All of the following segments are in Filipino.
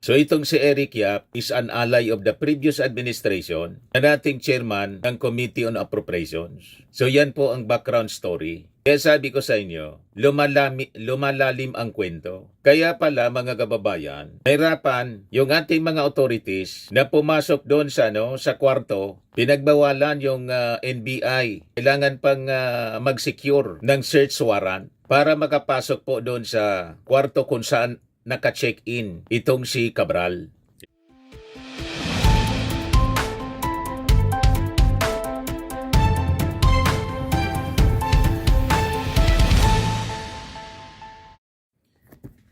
So itong si Eric Yap is an ally of the previous administration na dating chairman ng Committee on Appropriations. So yan po ang background story. Kaya sabi ko sa inyo, lumalalim ang kwento. Kaya pala mga kababayan, nahirapan yung ating mga authorities na pumasok doon sa kwarto, pinagbawalan yung NBI. Kailangan pang mag-secure ng search warrant para makapasok po doon sa kwarto kung saan naka-check-in itong si Cabral.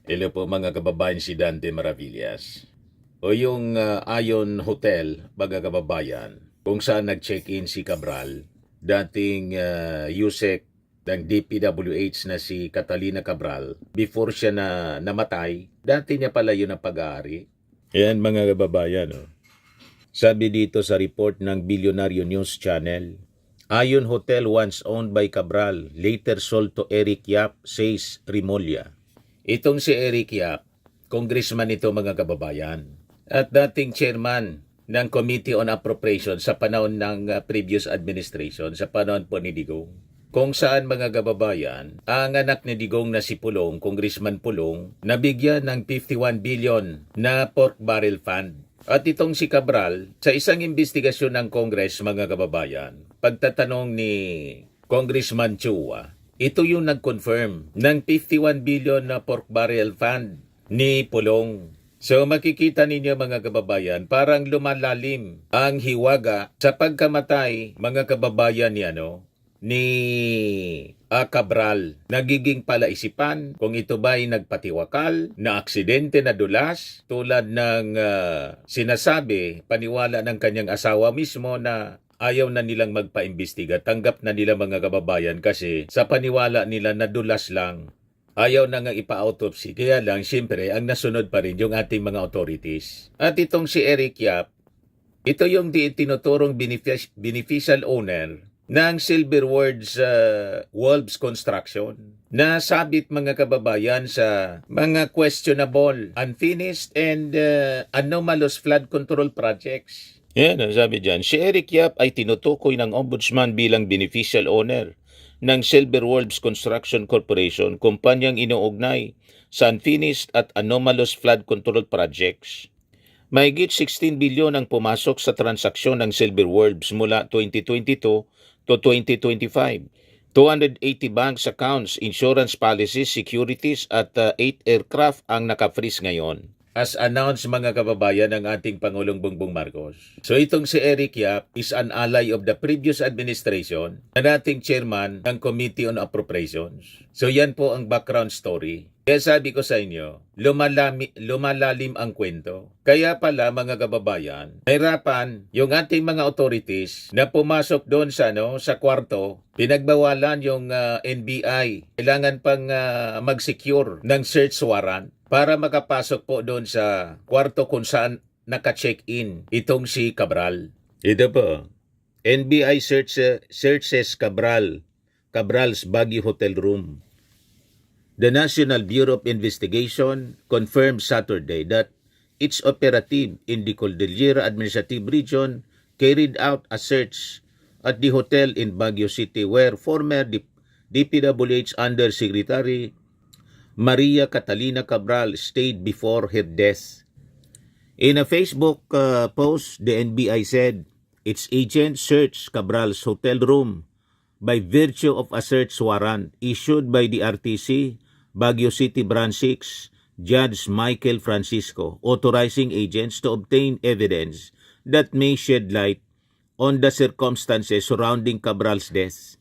Hello po mga kababayan, si Dante Maravillas. O yung Ion Hotel, mga kababayan, kung saan nag-check-in si Cabral, dating USEC ng DPWH na si Catalina Cabral, before siya namatay, dati niya pala yun ang pag-aari. Yan mga kababayan, sabi dito sa report ng Bilyonaryo News Channel, Ion Hotel once owned by Cabral, later sold to Eric Yap, says Rimulya. Itong si Eric Yap, congressman ito mga kababayan, at dating chairman ng Committee on Appropriations sa panahon ng previous administration, sa panahon po ni Digong. Kung saan mga kababayan, ang anak ni Digong na si Pulong, Congressman Pulong, nabigyan ng 51 billion na pork barrel fund. At itong si Cabral, sa isang investigasyon ng Congress mga kababayan, pagtatanong ni Congressman Chua, ito yung nag-confirm ng 51 billion na pork barrel fund ni Pulong. So makikita ninyo mga kababayan, parang lumalalim ang hiwaga sa pagkamatay mga kababayan ni Cabral. Nagiging palaisipan kung ito ba'y nagpatiwakal, na aksidente na dulas, tulad ng sinasabi, paniwala ng kanyang asawa mismo na ayaw na nilang magpaimbestiga. Tanggap na nila mga kababayan kasi sa paniwala nila na dulas lang. Ayaw na nga ipa-autopsy. Kaya lang, siyempre, ang nasunod pa rin yung ating mga authorities. At itong si Eric Yap, ito yung tinuturong beneficial owner ng Silver Wolves Construction na sabit mga kababayan sa mga questionable, unfinished, and anomalous flood control projects. Yan ang sabi dyan. Si Eric Yap ay tinutukoy ng ombudsman bilang beneficial owner ng Silver Wolves Construction Corporation, kumpanyang inuugnay sa unfinished at anomalous flood control projects. Mahigit 16 bilyon ang pumasok sa transaksyon ng Silver Wolves mula 2022 to 2025. 280 banks accounts, insurance policies, securities at 8 aircraft ang naka-freeze ngayon. As announced mga kababayan ng ating Pangulong Bongbong Marcos. So itong si Eric Yap is an ally of the previous administration na dating chairman ng Committee on Appropriations. So yan po ang background story. Kaya sabi ko sa inyo, lumalalim ang kwento. Kaya pala mga kababayan, nahirapan yung ating mga authorities na pumasok doon sa kwarto, pinagbawalan yung NBI. Kailangan pang mag-secure ng search warrant para makapasok po doon sa kwarto kung saan naka-check-in itong si Cabral. Ito po, NBI searches Cabral's Baguio Hotel Room. The National Bureau of Investigation confirmed Saturday that its operative in the Cordillera Administrative Region carried out a search at the hotel in Baguio City where former DPWH Undersecretary Maria Catalina Cabral stayed before her death. In a Facebook post, the NBI said its agents searched Cabral's hotel room by virtue of a search warrant issued by the RTC Baguio City Branch 6, Judge Michael Francisco, authorizing agents to obtain evidence that may shed light on the circumstances surrounding Cabral's death.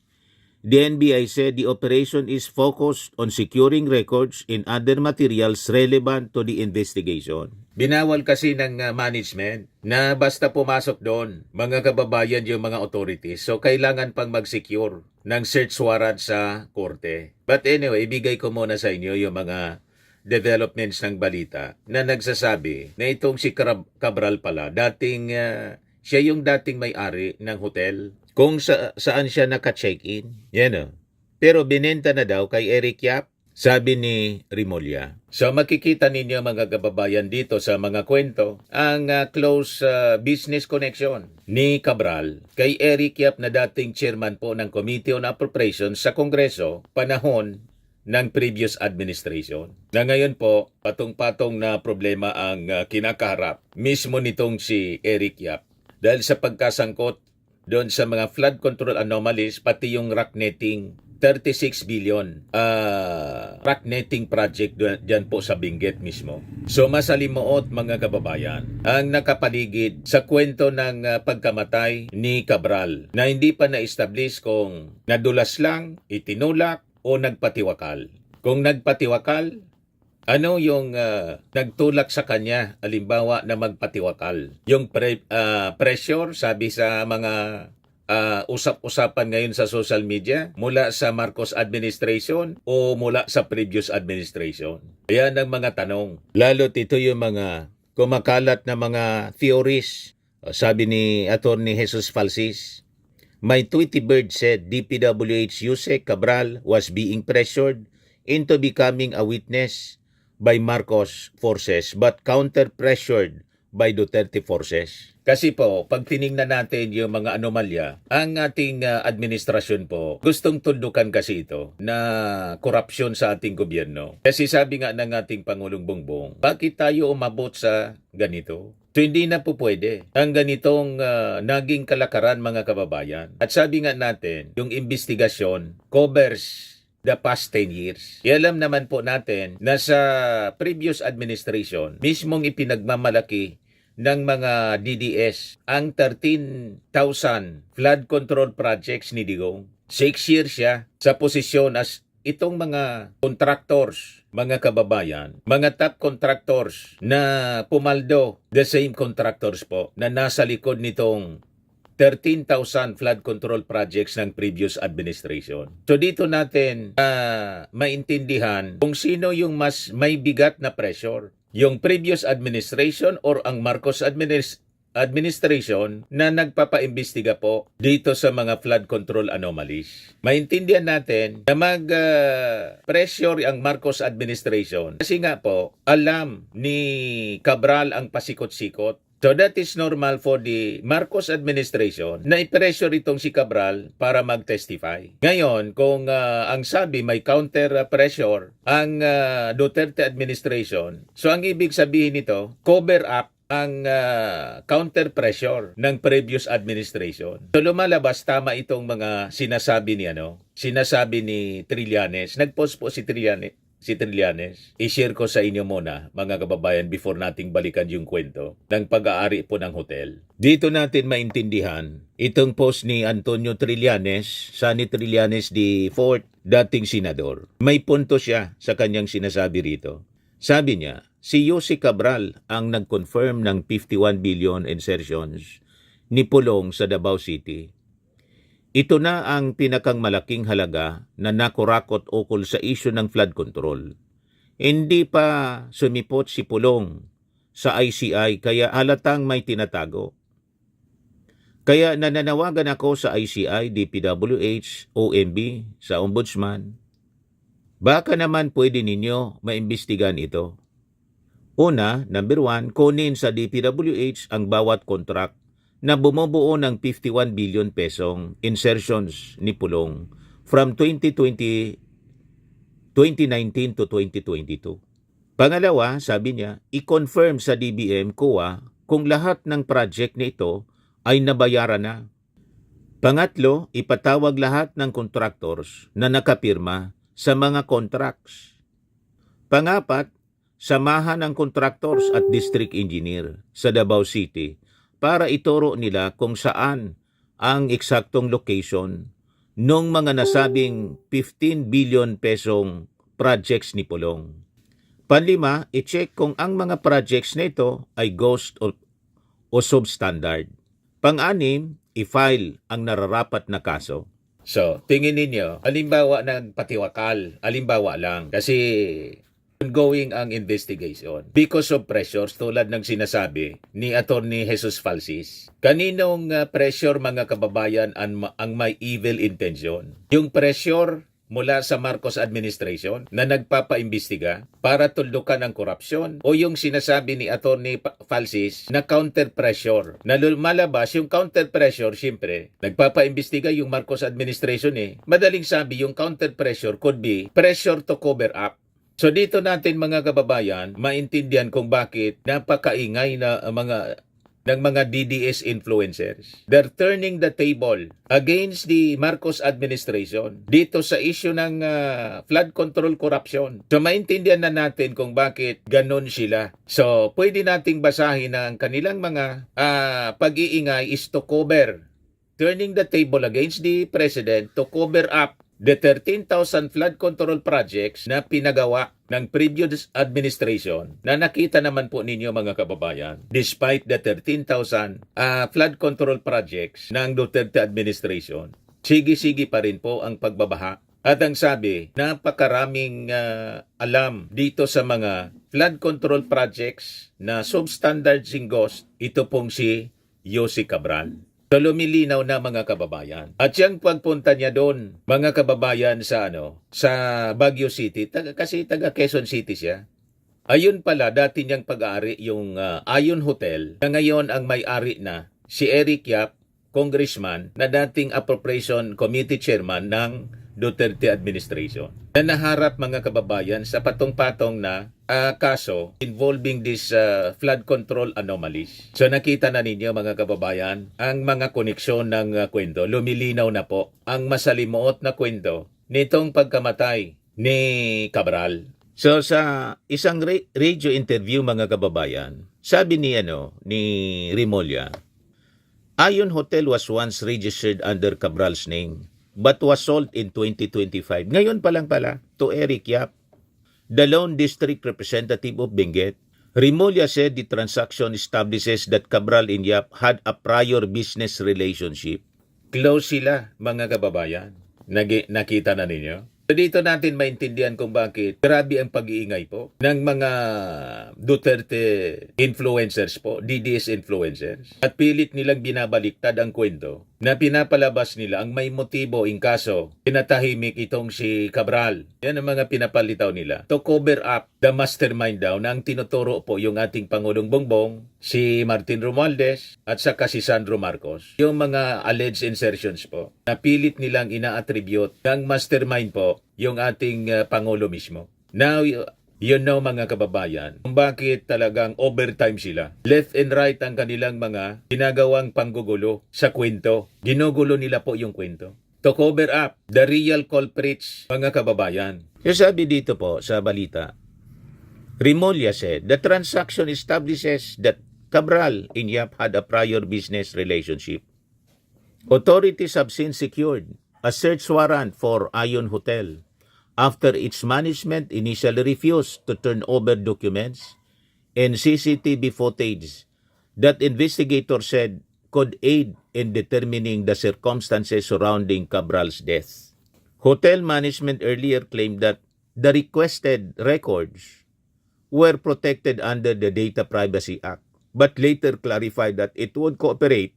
The NBI said the operation is focused on securing records and other materials relevant to the investigation. Binawal kasi ng management na basta pumasok doon, mga kababayan yung mga authorities. So kailangan pang mag-secure ng search warrant sa korte. But anyway, ibigay ko muna sa inyo yung mga developments ng balita na nagsasabi na itong si Cabral pala, siya yung dating may-ari ng hotel kung saan siya naka-check-in. Yan o. Pero binenta na daw kay Eric Yap, sabi ni Rimulya. So makikita ninyo mga kababayan dito sa mga kwento ang close business connection ni Cabral kay Eric Yap na dating chairman po ng Committee on Appropriations sa Kongreso panahon ng previous administration. Na ngayon po, patong-patong na problema ang kinakaharap mismo nitong si Eric Yap dahil sa pagkasangkot doon sa mga flood control anomalies pati yung rock netting 36 billion rock netting project dyan po sa Benguet mismo. So masalimuot mga kababayan ang nakapaligid sa kwento ng pagkamatay ni Cabral na hindi pa na-establish kung nadulas lang, itinulak o nagpatiwakal. Kung nagpatiwakal, ano yung nagtulak sa kanya, alimbawa na magpatiwakal? Yung pressure, sabi sa mga usap-usapan ngayon sa social media, mula sa Marcos administration o mula sa previous administration? Ayan ang mga tanong. Lalo't ito yung mga kumakalat na mga theories. Sabi ni Attorney Jesus Falsis, my Tweety Bird said DPWH Yusek Cabral was being pressured into becoming a witness by Marcos forces but counter-pressured by Duterte forces. Kasi po, pag tiningnan natin yung mga anomalya, ang ating administrasyon po, gustong tundukan kasi ito na korupsyon sa ating gobyerno. Kasi sabi nga ng ating Pangulong Bongbong, bakit tayo umabot sa ganito? So hindi na po pwede ang ganitong naging kalakaran mga kababayan. At sabi nga natin, yung investigasyon covers the past 10 years. Alam naman po natin na sa previous administration, mismong ipinagmamalaki ng mga DDS ang 13,000 flood control projects ni Digong. 6 years siya sa posisyon as itong mga contractors, mga kababayan, mga top contractors na pumaldo, the same contractors po, na nasa likod nitong 13,000 flood control projects ng previous administration. So dito natin maintindihan kung sino yung mas may bigat na pressure. Yung previous administration or ang Marcos administration na nagpapaimbestiga po dito sa mga flood control anomalies. Maintindihan natin na mag-pressure ang Marcos administration kasi nga po alam ni Cabral ang pasikot-sikot. So that is normal for the Marcos administration na i-pressure itong si Cabral para mag-testify. Ngayon, kung ang sabi may counter-pressure ang Duterte administration, so ang ibig sabihin nito, cover up ang counter-pressure ng previous administration. So lumalabas tama itong mga sinasabi ni Trillanes. Nag-post po si Trillanes. I-share ko sa inyo muna, mga kababayan, before nating balikan yung kwento ng pag-aari po ng hotel. Dito natin maintindihan itong post ni Antonio Trillanes, Sonny Trillanes IV, dating senador. May punto siya sa kanyang sinasabi rito. Sabi niya, si Yusek Cabral ang nag-confirm ng 51 billion insertions ni Pulong sa Davao City. Ito na ang pinakang malaking halaga na nakurakot ukol sa isyu ng flood control. Hindi pa sumipot si Pulong sa ICI kaya halatang may tinatago. Kaya nananawagan ako sa ICI, DPWH, OMB, sa Ombudsman. Baka naman pwede ninyo maimbestigan ito. Una, number 1, kunin sa DPWH ang bawat contract na bumubuo ng 51 billion pesong insertions ni Pulong from 2019 to 2022. Pangalawa, sabi niya, i-confirm sa DBM COA kung lahat ng project na ito ay nabayaran na. Pangatlo, ipatawag lahat ng contractors na nakapirma sa mga contracts. Pangapat, samahan ng contractors at district engineer sa Davao City para ituro nila kung saan ang eksaktong location ng mga nasabing 15 billion pesong projects ni Pulong. Panlima, i-check kung ang mga projects na ito ay ghost o substandard. Pang-anim, i-file ang nararapat na kaso. So, tingin ninyo, halimbawa ng patiwakal, halimbawa lang, kasi ongoing ang investigation because of pressures tulad ng sinasabi ni Attorney Jesus Falsis. Kaninong pressure mga kababayan ang may evil intention? Yung pressure mula sa Marcos administration na nagpapaimbestiga para tuldukan ang korupsyon o yung sinasabi ni Attorney Falsis na counter pressure. Na lumalabas yung counter pressure, siyempre, nagpapaimbestiga yung Marcos administration Madaling sabi, yung counter pressure could be pressure to cover up. So dito natin mga kababayan, maintindihan kung bakit napakaingay na ng mga DDS influencers. They're turning the table against the Marcos administration dito sa issue ng flood control corruption. So maintindihan na natin kung bakit ganun sila. So pwede nating basahin na ang kanilang mga pag-iingay is to cover, turning the table against the president to cover up the 13,000 flood control projects na pinagawa ng previous administration na nakita naman po ninyo mga kababayan. Despite the 13,000 flood control projects ng Duterte administration, sige-sige pa rin po ang pagbabaha. At ang sabi, napakaraming alam dito sa mga flood control projects na substandard singgos, ito pong si Yossi Cabral. So lumilinaw na mga kababayan. At siyang pagpunta niya doon, mga kababayan sa sa Baguio City, kasi taga Quezon City siya. Ayun pala, dati niyang pag-aari yung Ayon Hotel, na ngayon ang may-ari na si Eric Yap, congressman, na dating Appropriation Committee Chairman ng Duterte administration. Na naharap mga kababayan sa patong-patong na kaso involving this flood control anomalies. So nakita na ninyo mga kababayan ang mga koneksyon ng kwento. Lumilinaw na po ang masalimuot na kwento nitong pagkamatay ni Cabral. So sa isang radio interview mga kababayan, sabi ni Remulla, Ayon Hotel was once registered under Cabral's name but was sold in 2025. Ngayon pa lang pala to Eric Yap, the Lone District Representative of Benguet. Remulla said the transaction establishes that Cabral and Yap had a prior business relationship. Close sila, mga kababayan. Nakita na ninyo? So dito natin maintindihan kung bakit grabe ang pag-iingay po ng mga Duterte influencers po, DDS influencers. At pilit nilang binabaliktad ang kwento na pinapalabas nila ang may motibo in kaso pinatahimik itong si Cabral. Yan ang mga pinapalitaw nila. To cover up the mastermind daw na ang tinuturo po yung ating Pangulong Bongbong, si Martin Romualdez at saka si Sandro Marcos. Yung mga alleged insertions po na pilit nilang ina-attribute ng mastermind po yung ating Pangulo mismo. Now, you know mga kababayan, kung bakit talagang overtime sila. Left and right ang kanilang mga ginagawang panggugulo sa kwento. Ginugulo nila po yung kwento. To cover up the real culprits, mga kababayan. Yung sabi dito po sa balita, Remulla said, the transaction establishes that Cabral and Yap had a prior business relationship. Authorities have since secured a search warrant for Ayon Hotel after its management initially refused to turn over documents and CCTV footage that investigators said could aid in determining the circumstances surrounding Cabral's death. Hotel management earlier claimed that the requested records were protected under the Data Privacy Act, but later clarified that it would cooperate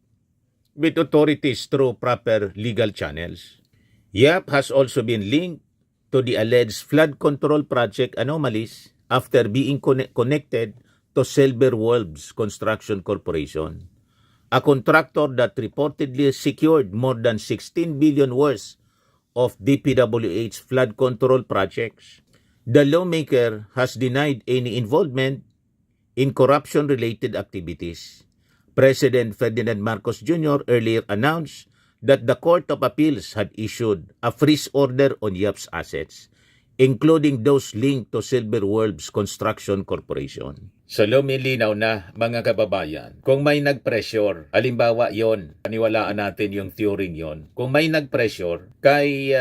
with authorities through proper legal channels. Yap has also been linked to the alleged flood control project anomalies after being connected to Silver Wolves Construction Corporation, a contractor that reportedly secured more than 16 billion worth of DPWH flood control projects. The lawmaker has denied any involvement in corruption-related activities. President Ferdinand Marcos Jr. earlier announced that the Court of Appeals had issued a freeze order on Yap's assets, including those linked to Silver Wolves Construction Corporation. So lumilinaw na mga kababayan, kung may nag-pressure, halimbawa yon, paniwalaan natin yung theory yon, kung may nag-pressure kay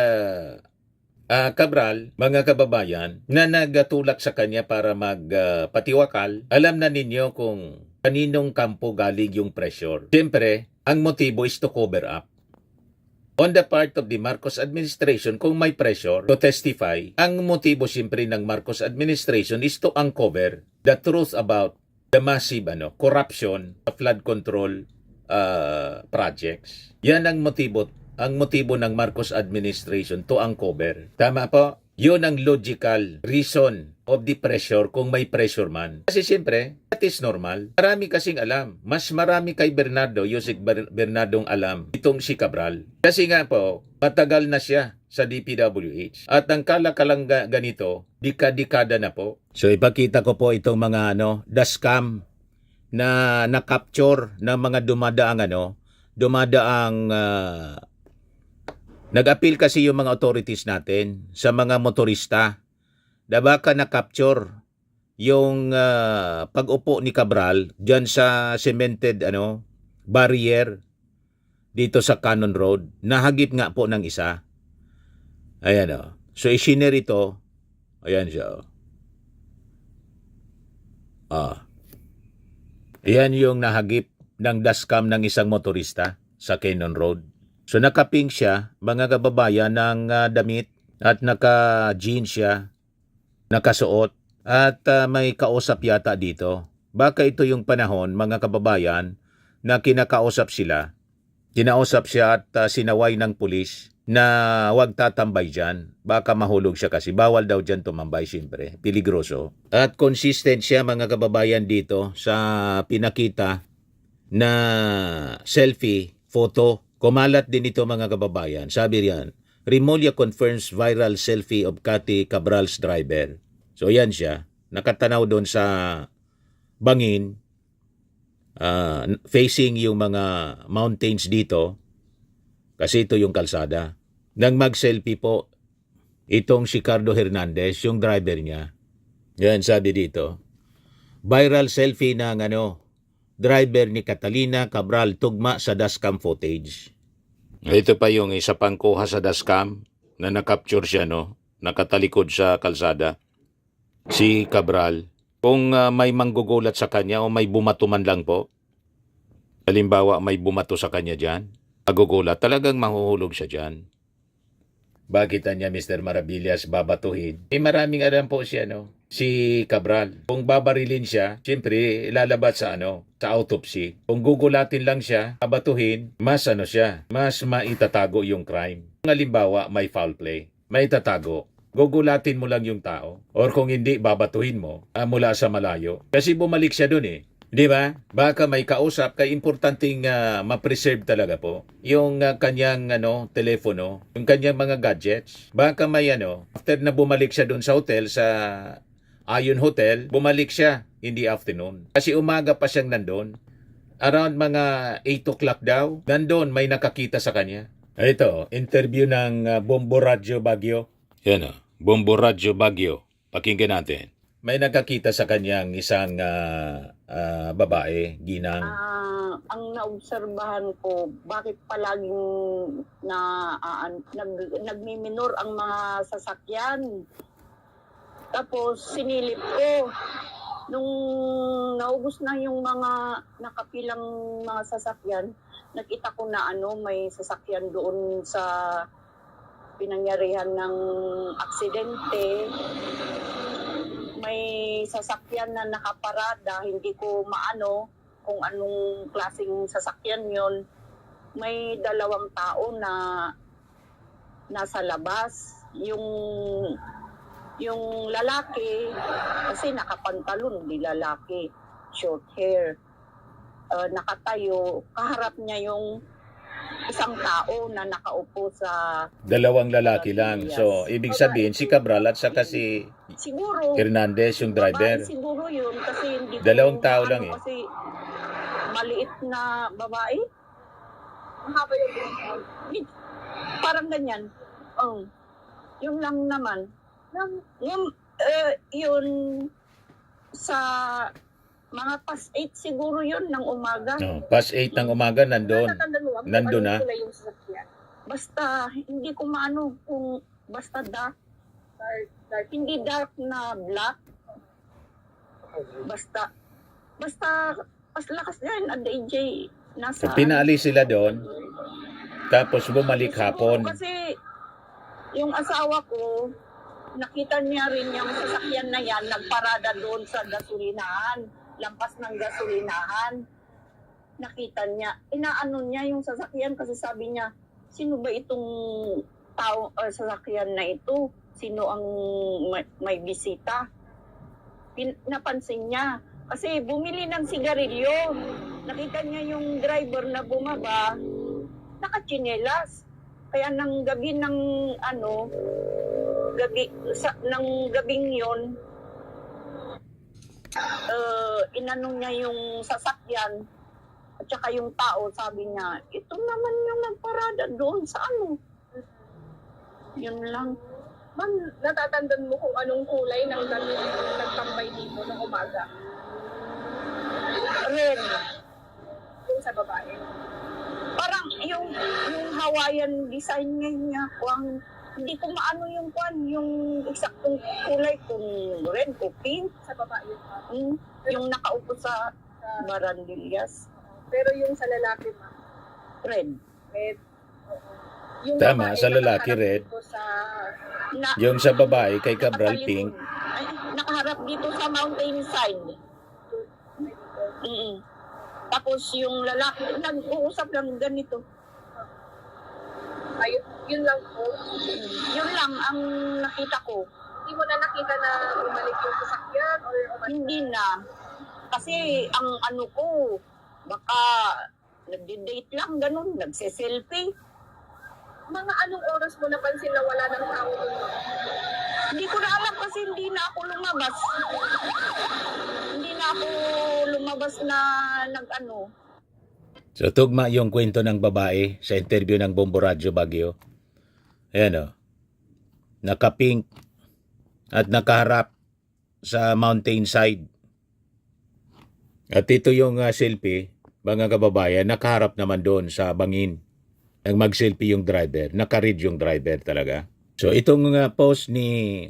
Cabral, mga kababayan, na nagatulak sa kanya para magpatiwakal, alam na ninyo kung kaninong kampo galing yung pressure. Siyempre, ang motibo is to cover up. On the part of the Marcos administration, kung may pressure to testify, ang motibo siyempre ng Marcos administration is to uncover the truth about the massive corruption of flood control projects. Yan ang motibo ang motibo ng Marcos administration to uncover. Tama po? Yun ang logical reason of the pressure kung may pressure man. Kasi siyempre, that is normal. Marami kasing alam. Mas marami kay Bernardo, Yusek Bernardong alam itong si Cabral. Kasi nga po, matagal na siya sa DPWH. At ang kalakalang ganito, dekada na po. So ipakita ko po itong mga the scam na na-capture ng mga dumadaang nag-appeal kasi yung mga authorities natin sa mga motorista na baka na-capture yung pag-upo ni Cabral dyan sa cemented barrier dito sa Cannon Road. Nahagip nga po ng isa. Ayan o. So isinir ito. Ayan siya o. Ayan yung nahagip ng dashcam ng isang motorista sa Cannon Road. So nakapink siya, mga kababayan, ng damit at naka-jeans siya, nakasuot at may kausap yata dito. Baka ito yung panahon, mga kababayan, na kinakausap sila. Kinausap siya at sinaway ng pulis na huwag tatambay dyan. Baka mahulog siya kasi bawal daw dyan tumambay siyempre. Peligroso. At consistent siya, mga kababayan, dito sa pinakita na selfie, photo. Kumalat din ito, mga kababayan. Sabi riyan, Remulla confirms viral selfie of Cathy Cabral's driver. So yan siya. Nakatanaw doon sa bangin, facing yung mga mountains dito. Kasi ito yung kalsada. Nang mag-selfie po, itong si Cardo Hernandez, yung driver niya. Yan, sabi dito. Viral selfie ng driver ni Catalina Cabral tugma sa dashcam footage. Ito pa yung isa pang kuha sa dashcam na nakapture siya, nakatalikod sa kalsada. Si Cabral, kung may manggugulat sa kanya o may bumato man lang po, halimbawa may bumato sa kanya dyan, magugulat, talagang mahuhulog siya dyan. Bakit niya Mr. Maravillas babatuhin? Maraming alam po siya, si Cabral. Kung babarilin siya, siyempre lalabas sa sa autopsy. Kung gugulatin lang siya, babatuhin, mas siya, mas maitatago yung crime. Kung halimbawa may foul play, maitatago. Gugulatin mo lang yung tao. Or kung hindi, babatuhin mo mula sa malayo. Kasi bumalik siya dun Di ba? Baka may kausap, kaya importanteng ma-preserve talaga po yung kanyang telepono, yung kanyang mga gadgets. Baka may after na bumalik siya doon sa hotel, sa Ayon Hotel, bumalik siya in the afternoon. Kasi umaga pa siyang nandun. Around mga 8 o'clock daw, nandun may nakakita sa kanya. Ito, interview ng Bombo Radyo Baguio. Yan Bombo Radyo Baguio. Pakinggan natin. May nakakita sa kanyang isang babae, ginang. Ang naobserbahan ko, bakit palaging nagmiminor ang mga sasakyan. Tapos sinilip ko, nung naubos na yung mga nakapilang mga sasakyan, nakita ko na may sasakyan doon sa pinangyarihan ng aksidente. May sasakyan na nakaparada, hindi ko maano kung anong klaseng sasakyan yon. May 2 tao na nasa labas. Yung lalaki, kasi nakapantalon, di lalaki, short hair. Nakatayo, kaharap niya yung isang tao na nakaupo sa 2 lalaki lang. So, ibig sabihin, si Cabral at saka si siguro Hernandez, yung driver. Siguro yun kasi hindi 2 tao lang kasi maliit na babae. Mahaba yung parang ganyan. Yung lang naman. Yun sa mga past 8 siguro yun ng umaga. Past 8 ng umaga nandun na. Basta hindi ko maano kung basta dark. Hindi dark na black. Basta lakas yan at DJ nasa. Pinaalis sila doon. Tapos bumalik hapon. Kasi yung asawa ko, nakita niya rin yung sasakyan na yan, nagparada doon sa gasolinahan. Lampas ng gasolinahan. Nakita niya, inaano niya yung sasakyan kasi sabi niya, sino ba itong tao sasakyan na ito? Sino ang may bisita? Napansin niya. Kasi bumili ng sigarilyo. Nakita niya yung driver na bumaba, nakatsinelas. Kaya ng gabi ng ng gabing yon, inanong niya yung sasakyan at saka yung tao, sabi niya, ito naman yung nagparada doon sa Yun lang. Ma'am, natatandaan mo kung anong kulay ng damit yung nagtambay dito ng umaga? Red. Yung sa babae. Parang yung Hawaiian design niya, hindi ko maano yung eksaktong kulay, kung red o pink. Sa babae yun, ma'am. Yung nakaupo sa barandillas. Pero yung sa lalaki, ma'am, Red. red. Oo. Yung Tama, babae, sa lalaki, nakaharap red. dito Sa... Yung sa babae, kay Cabral, Nakatalibon. pink. Ay, nakaharap dito sa mountain side. Tapos yung lalaki, nag-uusap lang ganito. Ayun, yun lang po. Yun lang ang nakita ko. Hindi mo na nakita na bumalik yung sasakyan or umalis? Hindi na. Kasi ang ano ko, baka nagde-date lang, ganun, nagse-selfie. Mga anong oras mo napansin na wala ng tao doon, ma'am? Hindi ko na alam kasi hindi na ako lumabas. Hindi na ako lumabas na nag-ano. So, tugma yung kwento ng babae sa interview ng Bombo Radyo Baguio. Ayan o. Naka-pink at nakaharap sa mountain side. At ito yung selfie, mga kababayan, nakaharap naman doon sa bangin. Ang mag-selfie yung driver. Naka-read yung driver talaga. So, itong post ni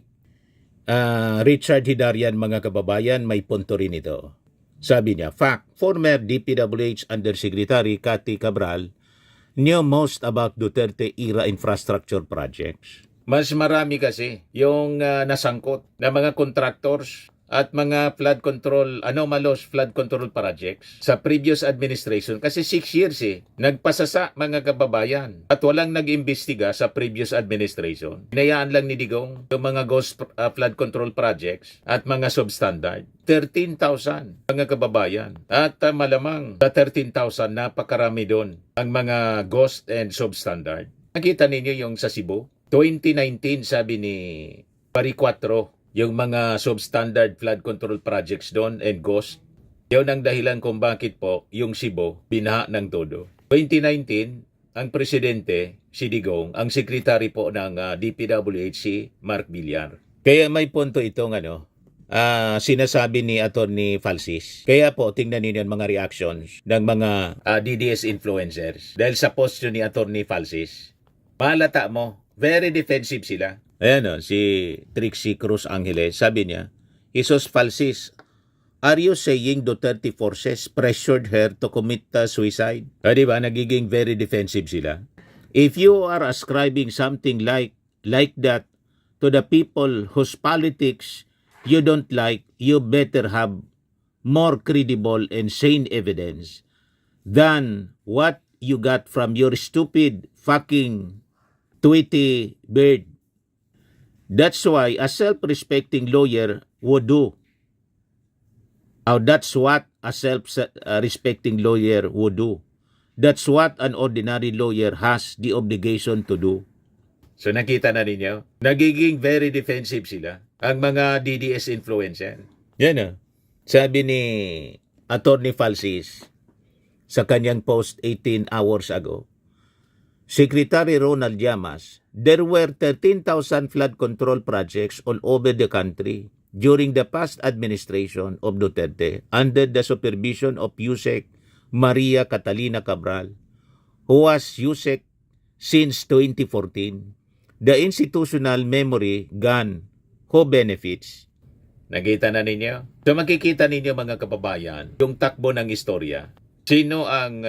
Richard Hidarian, mga kababayan, may punto rin ito. Sabi niya, fact, former DPWH Undersecretary Cathy Cabral knew most about Duterte-era infrastructure projects. Mas marami kasi yung nasangkot na mga contractors at mga flood control, anomalous flood control projects sa previous administration. Kasi 6 years nagpasasa, mga kababayan, at walang nag-imbestiga sa previous administration. Hinayaan lang ni Digong yung mga ghost flood control projects at mga substandard. 13,000 mga kababayan. At malamang sa 13,000 napakarami doon ang mga ghost and substandard. Nakita ninyo yung sa Cebu? 2019, sabi ni Pari 4, yung mga substandard flood control projects doon and ghost. Yun ang dahilan kung bakit po yung Cebu binaha ng todo. 2019, ang presidente, si Digong, ang secretary po ng DPWH, si Mark Villar. Kaya may punto itong sinasabi ni Attorney Falsis. Kaya po, tingnan ninyo ang mga reactions ng mga DDS influencers. Dahil sa post yun ni Attorney Falsis, malata mo, very defensive sila. Ayan si Trixie Cruz Angeles, sabi niya, Jesus Falsis, are you saying Duterte forces pressured her to commit suicide? Diba, nagiging very defensive sila. If you are ascribing something like that to the people whose politics you don't like, you better have more credible and sane evidence than what you got from your stupid fucking Tweety bird. That's why a self-respecting lawyer would do. That's what a self-respecting lawyer would do. That's what an ordinary lawyer has the obligation to do. So nakita na ninyo, nagiging very defensive sila, ang mga DDS influencer. Yan sabi ni Attorney Falsis sa kanyang post 18 hours ago, Secretary Ronald Llamas, there were 13,000 flood control projects all over the country during the past administration of Duterte under the supervision of Yusek Maria Catalina Cabral, who was Yusek since 2014. The institutional memory gone, who benefits? Nakita na ninyo? So makikita ninyo, mga kababayan, yung takbo ng istorya. Sino ang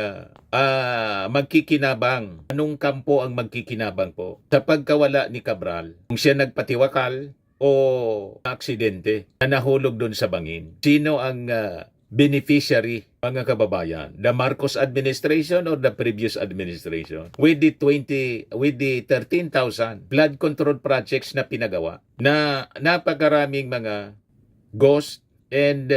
magkikinabang? Anong kampo ang magkikinabang po? Sa pagkawala ni Cabral, kung siya nagpatiwakal o aksidente na nahulog doon sa bangin, sino ang beneficiary, mga kababayan? The Marcos administration or the previous administration? With the 13,000 flood control projects na pinagawa, na napakaraming mga ghost and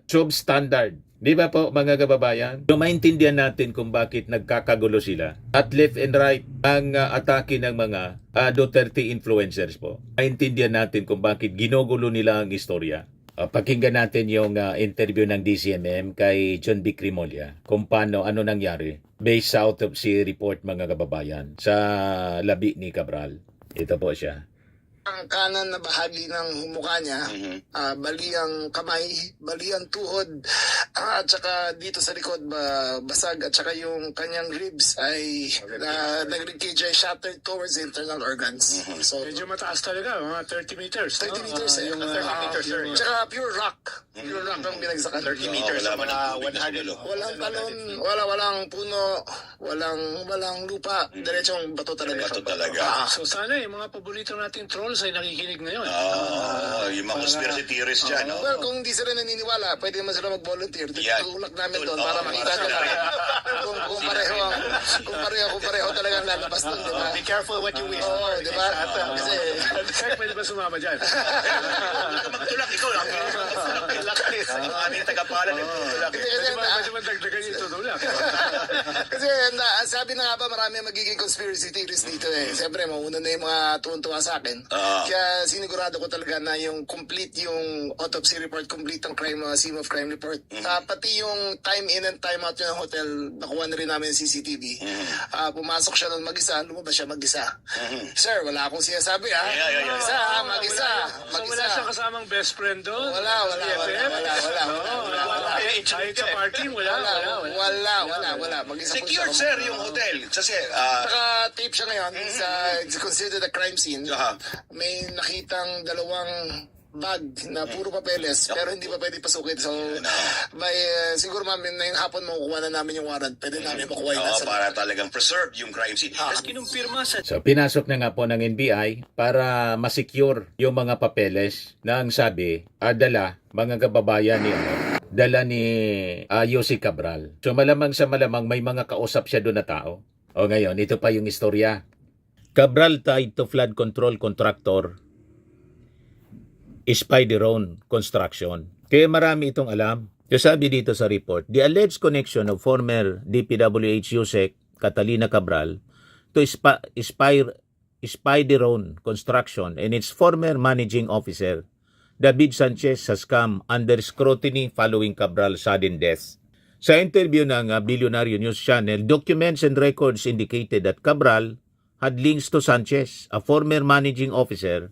substandard. Di ba po, mga kababayan? So, maintindihan natin kung bakit nagkakagulo sila. At left and right ang atake ng mga Duterte influencers po. Maintindihan natin kung bakit ginugulo nila ang istorya. Pakinggan natin yung interview ng DCMM kay John B. Crimolia kung paano, ano nangyari based sa autopsy report, mga kababayan, sa labi ni Cabral. Ito po siya. Ang kanan na bahagi ng mukha niya, bali ang kamay, bali ang tuhod, at saka dito sa likod basag, at saka yung kanyang ribs ay nag-ribcage ay shattered towards the internal organs. So Medyo mataas talaga, mga 30 meters. 30 meters eh. Yung 30 meters. Tsaka pure rock. Pure rock ang binagsakan. 30 meters sa mga 100. Walang talon, walang puno, walang lupa. Diretsong bato talaga. Bato talaga. So sana yung mga paborito nating trolls ay nakikinig ngayon. Yung mga conspiracy theorists dyan, no? Well, kung hindi sila naniniwala, pwede naman sila mag-volunteer. Yan. Tutulak namin doon para Oo, makita para nila. sila. Kung pareho talaga ang lalabas doon, di ba? Be careful what you wish. Oo, di ba? Kasi, Sir, pwede ba sumama dyan? Magtulak, ikaw lang. Ang aming tagapalan, nagtutulak. Pwede ba dagdagan yung tutulak? kasi sabi na nga ba, marami magiging conspiracy theories dito eh. Siyempre, mauna na yung mga tuwan-tuwa sa akin. Kaya sinigurado ko talaga na yung complete yung autopsy report, complete ang crime, scene of crime report. Pati yung time in and time out ng hotel, nakuha na rin namin yung CCTV. Pumasok siya nun mag-isa, lumabas siya mag-isa. Sir, wala akong sinasabi ha. Mag-isa. So wala siyang kasamang best friend doon? Wala. Kahit sa party, wala. Mag-isa po Secured, siya. sir, yung hotel. Kasi, Naka-tape siya ngayon. It's considered a crime scene. May nakitang dalawang bag na puro papeles pero hindi pa pwede pasukin. So, siguro ngayong hapon makukuha na namin yung warrant. Pwede namin makuha yung nasa. para talagang preserve yung crime scene. Kasi Kinumpirma sa So, pinasok na nga po ng NBI para masecure yung mga papeles na ang sabi, dala, mga kababayan ni dala ni Yossi Cabral. So, malamang sa malamang may mga kausap siya doon na tao. O ngayon, ito pa yung istorya. Cabral tied to flood control contractor Spideron Construction. Kaya marami itong alam. So sabi dito sa report, the alleged connection of former DPWH Yusek Catalina Cabral to Spideron Construction and its former managing officer, David Sanchez, has come under scrutiny following Cabral's sudden death. Sa interview ng Billionaire News Channel, documents and records indicated that Cabral had links to Sanchez, a former managing officer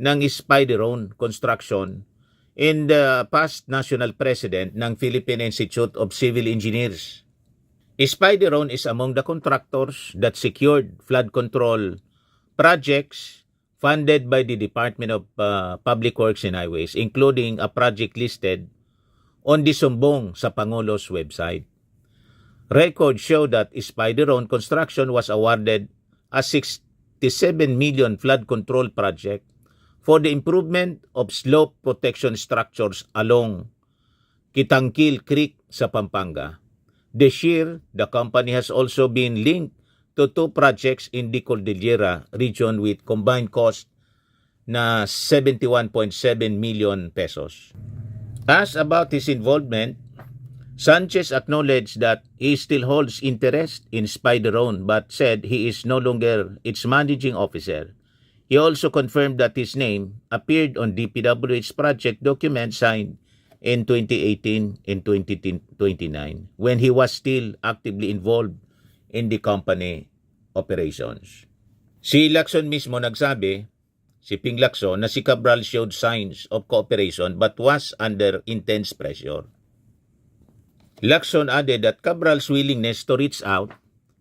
ng Spideron Construction and the past national president ng Philippine Institute of Civil Engineers. Spideron is among the contractors that secured flood control projects funded by the Department of Public Works and Highways, including a project listed on the Sumbong sa Pangulo's website. Records show that Spideron Construction was awarded a 67 million flood control project for the improvement of slope protection structures along Kitangkil Creek sa Pampanga. This year, the company has also been linked to two projects in the Cordillera region with combined cost na 71.7 million pesos. As about his involvement, Sanchez acknowledged that he still holds interest in Spideron but said he is no longer its managing officer. He also confirmed that his name appeared on DPWH project documents signed in 2018 and 2029 when he was still actively involved in the company operations. Si Lacson mismo nagsabi, si Ping Lacson, na si Cabral showed signs of cooperation but was under intense pressure. Lacson added that Cabral's willingness to reach out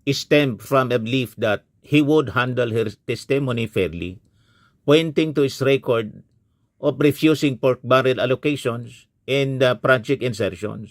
stemmed from a belief that he would handle her testimony fairly, pointing to his record of refusing pork barrel allocations and project insertions.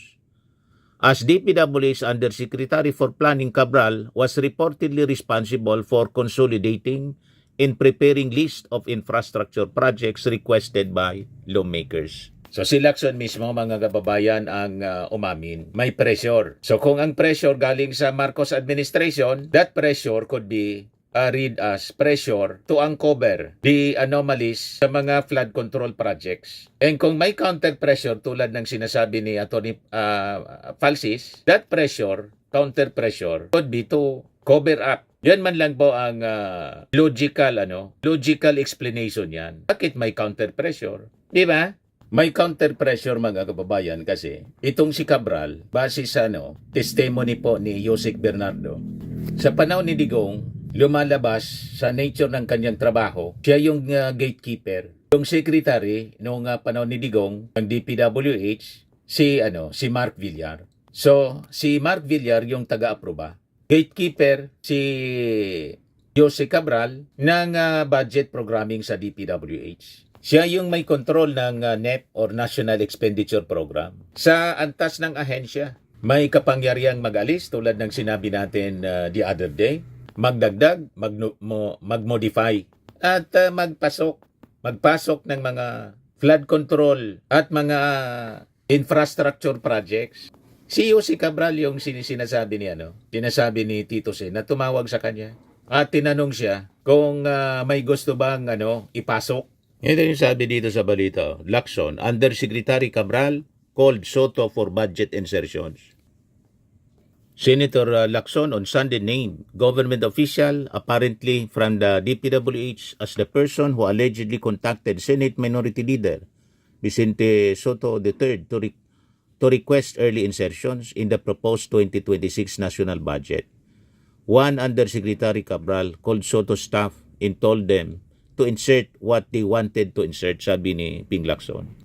As DPWH's Undersecretary for Planning, Cabral was reportedly responsible for consolidating and preparing list of infrastructure projects requested by lawmakers. So si Lacson mismo, mga kababayan, ang umamin. May pressure. So kung ang pressure galing sa Marcos administration, that pressure could be read as pressure to uncover the anomalies sa mga flood control projects. And kung may counter pressure tulad ng sinasabi ni Atty. Falsis, that pressure, counter pressure, could be to cover up. Yan man lang po ang logical explanation yan. Bakit may counter pressure? Di ba? May counter pressure, mga kababayan, kasi itong si Cabral, base sa testimony po ni Yusek Bernardo, sa panahon ni Digong, lumalabas sa nature ng kanyang trabaho, siya yung gatekeeper. Yung secretary noong panahon ni Digong, ang DPWH, si Mark Villar. So, si Mark Villar yung taga-aproba. Gatekeeper si Jose Cabral ng budget programming sa DPWH. Siya yung may control ng NEP or National Expenditure Program. Sa antas ng ahensya, may kapangyarihang mag-alis tulad ng sinabi natin the other day, magdagdag, mag-modify, at magpasok ng mga flood control at mga infrastructure projects. Si Jose Cabral yung sinasabi ni Tito Sen na tumawag sa kanya at tinanong siya kung may gusto bang ipasok. Ito yung sabi dito sa balita, Lacson, Undersecretary Cabral called Soto for budget insertions. Senator Lacson on Sunday named government official apparently from the DPWH as the person who allegedly contacted Senate Minority Leader Vicente Soto III to request early insertions in the proposed 2026 national budget. One Undersecretary Cabral called Soto staff and told them to insert what they wanted to insert, sabi ni Ping Lacson.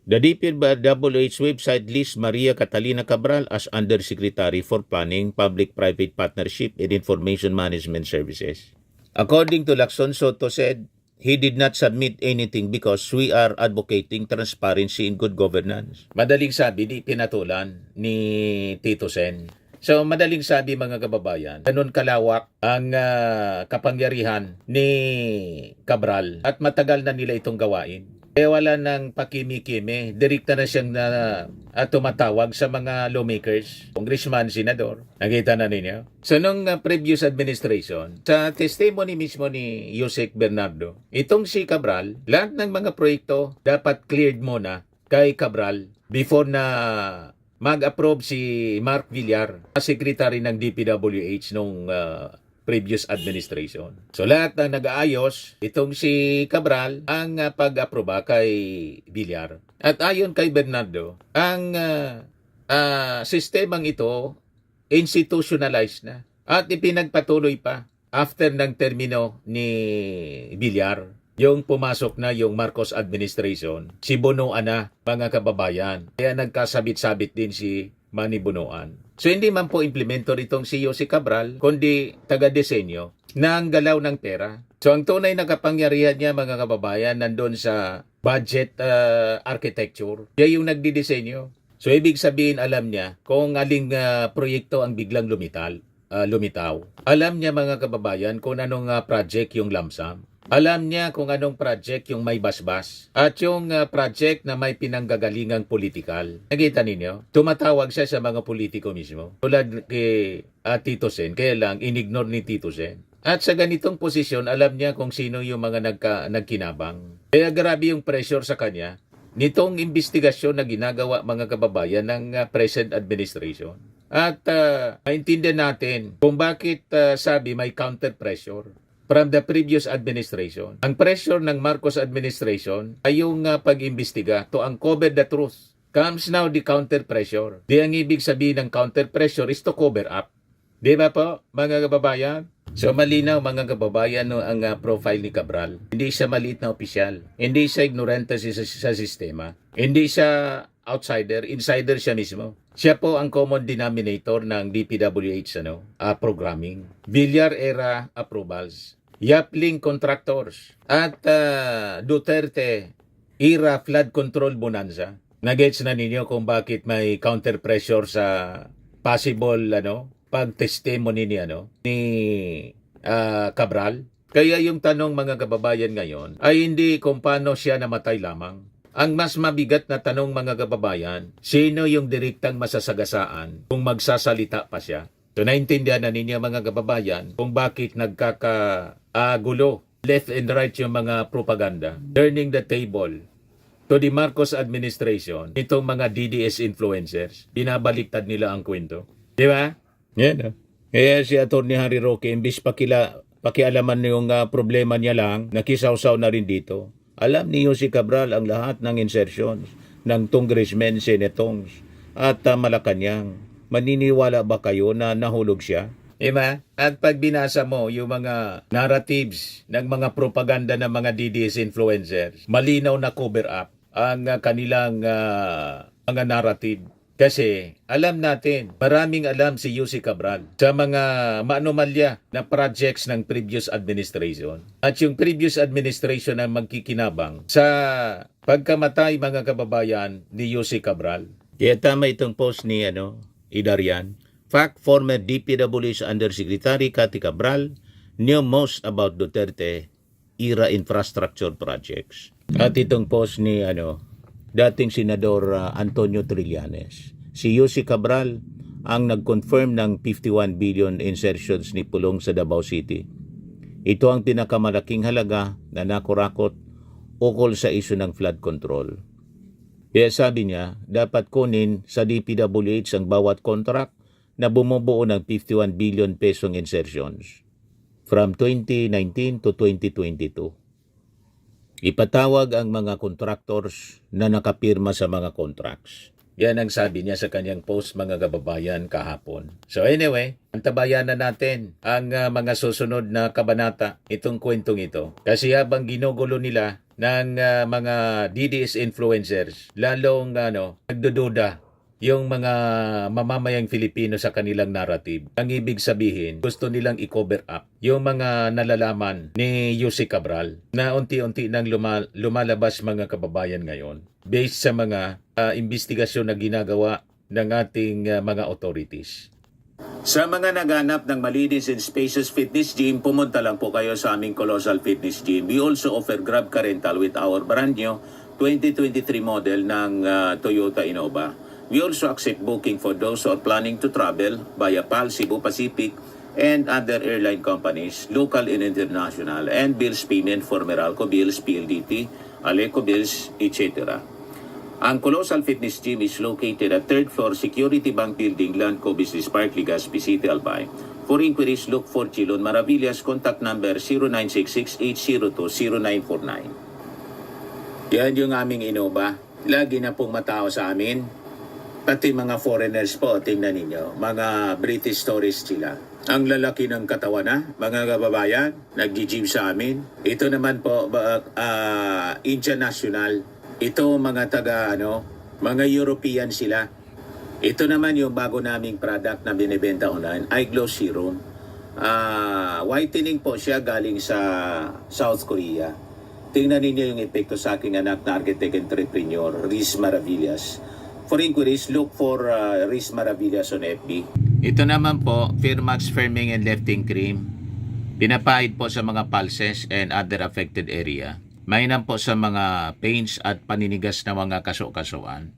The DPWH website lists Maria Catalina Cabral as Undersecretary for Planning, Public-Private Partnership, and Information Management Services. According to Lacson, Soto said he did not submit anything because we are advocating transparency and good governance. Madaling sabi, di pinatulan ni Tito Sen. So, madaling sabi, mga kababayan, ganun kalawak ang kapangyarihan ni Cabral at matagal na nila itong gawain. Kaya wala nang pakimi-kimi, direkta na siyang tumatawag sa mga lawmakers, congressman, senador. Nakita na ninyo? So, nung previous administration, sa testimony mismo ni Yusek Bernardo, itong si Cabral, lahat ng mga proyekto dapat cleared muna kay Cabral before na mag-approve si Mark Villar, secretary ng DPWH nung previous administration. So lahat ng nag-aayos, itong si Cabral ang pag-aproba kay Villar. At ayon kay Bernardo, ang sistemang ito institutionalized na at ipinagpatuloy pa after ng termino ni Villar. Yung pumasok na yung Marcos administration, si Bonoan na, mga kababayan. Kaya nagkasabit-sabit din si Manny Bonoan. So hindi man po implementor itong si Jose Cabral, kundi taga-desenyo ng galaw ng pera. So ang tunay na kapangyarihan niya, mga kababayan, nandun sa budget architecture. Siya yung nagdidesenyo. So ibig sabihin, alam niya kung aling proyekto ang biglang lumitaw. Alam niya, mga kababayan, kung anong project yung lamsam. Alam niya kung anong project yung may basbas at yung project na may pinanggagalingang politikal. Nakita ninyo? Tumatawag siya sa mga politiko mismo. Tulad kay Tito Sen, kaya lang inignore ni Tito Sen. At sa ganitong posisyon, alam niya kung sino yung mga nagkinabang. Kaya grabe yung pressure sa kanya nitong investigasyon na ginagawa, mga kababayan, ng present administration. At maintindihan natin kung bakit sabi may counter pressure from the previous administration. Ang pressure ng Marcos administration ay yung pag-imbestiga to uncover the truth. Comes now the counter pressure. Di ang ibig sabihin ng counter pressure is to cover up. Di ba po, mga kababayan? So malinaw, mga kababayan, ang profile ni Cabral. Hindi siya maliit na opisyal. Hindi siya ignorante sa sistema. Hindi siya outsider, insider siya mismo. Siya po ang common denominator ng DPWH programming. Villar era approvals. Yapling contractors at Duterte era flood control bonanza. Nagets na ninyo kung bakit may counter pressure sa possible pag-testimony ni Cabral. Kaya yung tanong, mga kababayan, ngayon ay hindi kung paano siya namatay lamang, Ang mas mabigat na tanong mga kababayan, sino yung direktang masasagasaan kung magsasalita pa siya? So naintindihan na ninyo mga kababayan kung bakit nagkakagulo left and right yung mga propaganda. Turning the table to the Marcos administration, itong mga DDS influencers, binabaliktad nila ang kwento. Di ba? Yan. Kaya si Atty. Harry Roque, imbis pakialaman yung problema niya lang, nakisawsaw na rin dito. Alam ni Yussi Cabral ang lahat ng insertions ng congressmen, senators at Malacanang. Maniniwala ba kayo na nahulog siya? Diba? At pag binasa mo yung mga narratives ng mga propaganda ng mga DDS influencers, malinaw na cover up ang kanilang mga narrative. Kasi alam natin, maraming alam si Yussi Cabral sa mga maanomalya na projects ng previous administration. At yung previous administration ang magkikinabang sa pagkamatay mga kababayan ni Yussi Cabral. Kaya tama itong post ni Idarian. Fact, former DPWH Undersecretary Cathy Cabral knew most about Duterte era infrastructure projects. At itong post ni dating Senador Antonio Trillanes. Si Yussi Cabral ang nag-confirm ng 51 billion insertions ni Pulong sa Davao City. Ito ang pinakamalaking halaga na nakurakot ukol sa isyu ng flood control. Kaya sabi niya, dapat kunin sa DPWH ang bawat contract na bumubuo ng 51 billion pesong insertions from 2019 to 2022. Ipatawag ang mga contractors na nakapirma sa mga contracts. Yan ang sabi niya sa kanyang post mga kababayan kahapon. So anyway, antabayan na natin ang mga susunod na kabanata itong kwentong ito. Kasi habang ginugulo nila ng mga DDS influencers, lalong nagdududa yung mga mamamayang Filipino sa kanilang narrative. Ang ibig sabihin, gusto nilang i-cover up yung mga nalalaman ni Yussi Cabral na unti-unti nang lumalabas mga kababayan ngayon based sa mga investigasyon na ginagawa ng ating mga authorities. Sa mga naghanap ng malinis and spacious fitness gym, pumunta lang po kayo sa aming Colossal Fitness Gym. We also offer Grab Car Rental with our brand new 2023 model ng Toyota Innova. We also accept booking for those who are planning to travel via PAL, Cebu Pacific, and other airline companies, local and international, and bills payment for Meralco Bills, PLDT, Aleco Bills, etc. Ang Colossal Fitness Gym is located at 3rd floor Security Bank Building, Landco Business Park, Legazpi City, Albay. For inquiries, look for Chilon Maravillas, contact number 0966-802-0949. Yan yung aming Innova. Lagi na pong matao sa amin. Pati mga foreigners po, tingnan ninyo, mga British tourists sila. Ang lalaki ng katawan na, mga kababayan, nag-gym sa amin. Ito naman po, Indian National. Ito mga mga European sila. Ito naman yung bago naming product na binibenta online, iGlow Serum. Whitening po siya galing sa South Korea. Tingnan ninyo yung epekto sa aking anak na architect entrepreneur, Riz Maravillas. For inquiries, look for Riz Maravillas on FB. Ito naman po, Firmax Firming and Lifting Cream. Pinapahid po sa mga pulses and other affected area. Mainam po sa mga pains at paninigas na mga kaso-kasuan.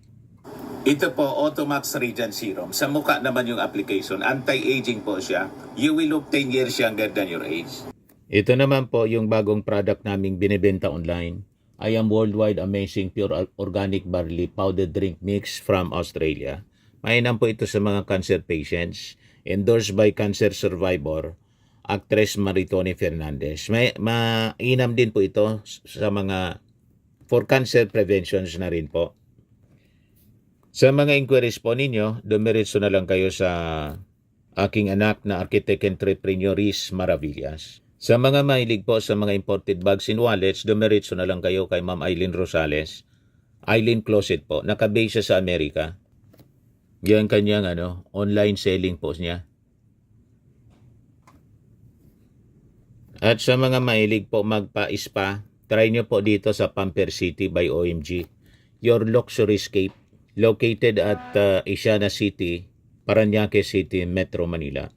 Ito po, Automax Radiant Serum. Sa mukha naman yung application. Anti-aging po siya. You will look 10 years younger than your age. Ito naman po yung bagong product naming binibenta online. I am Worldwide Amazing Pure Organic Barley Powdered Drink Mix from Australia. Mainam po ito sa mga cancer patients. Endorsed by cancer survivor, actress Maritone Fernandez. Mainam din po ito sa mga for cancer preventions na rin po. Sa mga inquiries po ninyo, dumiretso na lang kayo sa aking anak na architect entrepreneur Riz Maravillas. Sa mga mahilig po sa mga imported bags and wallets, dumiretso na lang kayo kay Ma'am Eileen Rosales. Eileen Closet po, nakabase siya sa Amerika. Yan kanyang online selling post niya. At sa mga mahilig po magpa-spa, try nyo po dito sa Pamper City by OMG. Your Luxury Escape, located at Asiana City, Parañaque City, Metro Manila.